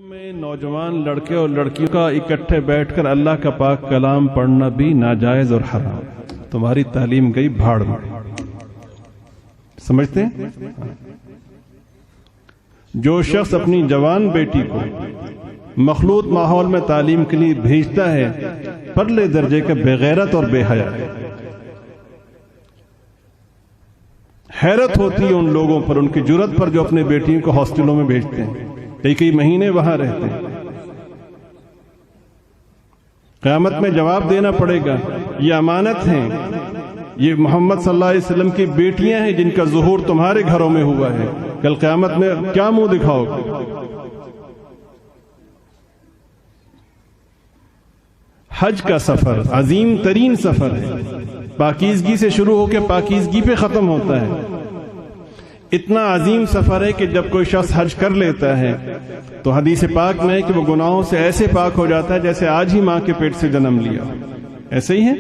میں نوجوان لڑکے اور لڑکیوں کا اکٹھے بیٹھ کر اللہ کا پاک کلام پڑھنا بھی ناجائز اور حرام. تمہاری تعلیم گئی بھاڑ میں. سمجھتے ہیں؟ جو شخص اپنی جوان بیٹی کو مخلوط ماحول میں تعلیم کے لیے بھیجتا ہے پرلے درجے کا بے غیرت اور بے حیا ہے. حیرت ہوتی ہے ان لوگوں پر، ان کی جرت پر جو اپنے بیٹیوں کو ہاسٹلوں میں بھیجتے ہیں، کئی مہینے وہاں رہتے ہیں. قیامت میں جواب دینا پڑے گا. یہ امانت ہیں، یہ محمد صلی اللہ علیہ وسلم کی بیٹیاں ہیں جن کا ظہور تمہارے گھروں میں ہوا ہے. کل قیامت میں کیا منہ دکھاؤ گے؟ حج کا سفر عظیم ترین سفر ہے. پاکیزگی سے شروع ہو کے پاکیزگی پہ ختم ہوتا ہے. اتنا عظیم سفر ہے کہ جب کوئی شخص حج کر لیتا ہے تو حدیث پاک میں ہے کہ وہ گناہوں سے ایسے پاک ہو جاتا ہے جیسے آج ہی ماں کے پیٹ سے جنم لیا. ایسے ہی ہے.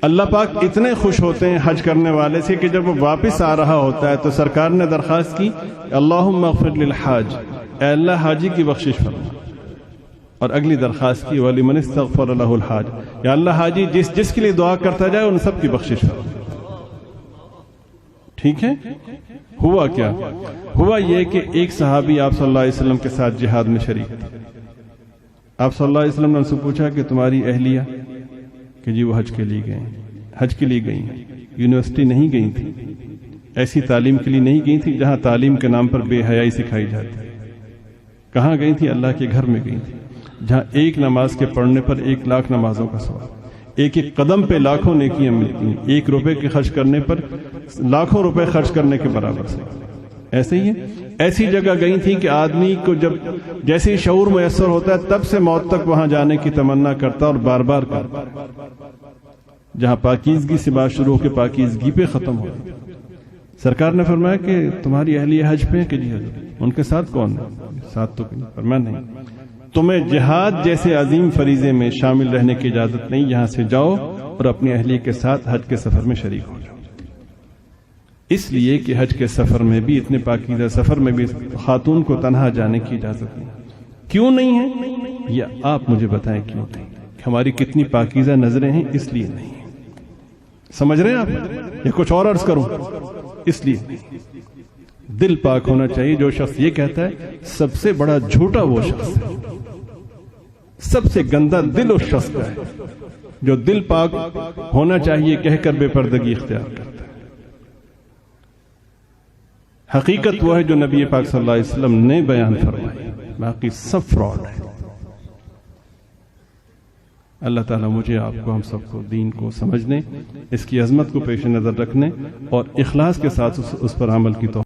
اللہ پاک اتنے خوش ہوتے ہیں حج کرنے والے سے کہ جب وہ واپس آ رہا ہوتا ہے تو سرکار نے درخواست کی اللہم اغفر للحاج، اے اللہ حاجی کی بخشش فرما. اور اگلی درخواست کی وَلِمَنِ اسْتَغْفَرَ لَهُ الْحَاجِ، یا اللہ حاجی جس کے لیے دعا کرتا جائے ان سب کی بخشش فرما. ٹھیک ہے؟ ہوا کیا؟ ہوا یہ کہ ایک صحابی آپ صلی اللہ علیہ وسلم کے ساتھ جہاد میں شریک تھے. آپ صلی اللہ علیہ وسلم نے ان سے پوچھا کہ تمہاری اہلیہ، کہ جی وہ حج کے لیے گئے ہیں. حج کے لیے گئی ہیں، یونیورسٹی نہیں گئی تھی، ایسی تعلیم کے لیے نہیں گئی تھی جہاں تعلیم کے نام پر بے حیائی سکھائی جاتی. کہاں گئی تھی؟ اللہ کے گھر میں گئی تھی، جہاں ایک نماز کے پڑھنے پر 1,00,000 نمازوں کا ثواب، ایک قدم پہ لاکھوں نیکیاں ملتی ہیں، 1 روپے کے خرچ کرنے پر لاکھوں روپے خرچ کرنے کے برابر سے. ایسے ہی ہے. ایسی جگہ گئی تھی کہ آدمی کو جب جیسے ہی شعور میسر ہوتا ہے تب سے موت تک وہاں جانے کی تمنا کرتا اور بار بار کرتا. جہاں پاکیزگی سے بات شروع ہو کے پاکیزگی پہ ختم ہو. سرکار نے فرمایا کہ تمہاری اہلیہ حج پہ، کہ جی حضرت. ان کے ساتھ کون ہے؟ ساتھ تو فرمایا نہیں. تمہیں جہاد جیسے عظیم فریضے میں شامل رہنے کی اجازت نہیں. یہاں سے جاؤ اور اپنی اہلیہ کے ساتھ حج کے سفر میں شریک ہو جاؤ. اس لیے کہ حج کے سفر میں بھی، اتنے پاکیزہ سفر میں بھی خاتون کو تنہا جانے کی اجازت نہیں. کیوں نہیں ہے؟ یا آپ مجھے بتائیں کیوں نہیں؟ ہماری کتنی پاکیزہ نظریں ہیں، اس لیے نہیں. سمجھ رہے ہیں آپ؟ یا کچھ اور عرض کروں؟ اس لیے دل پاک ہونا چاہیے. جو شخص یہ کہتا ہے سب سے بڑا جھوٹا وہ شخص ہے. سب سے گندا دل اس شخص کا ہے جو دل پاک ہونا چاہیے کہہ کر بے پردگی اختیار کرتا ہے. حقیقت وہ ہے جو نبی پاک صلی اللہ علیہ وسلم نے بیان فرمائی، باقی سب فراڈ ہے. اللہ تعالیٰ مجھے، آپ کو، ہم سب کو دین کو سمجھنے، اس کی عظمت کو پیش نظر رکھنے اور اخلاص کے ساتھ اس پر عمل کی توفیق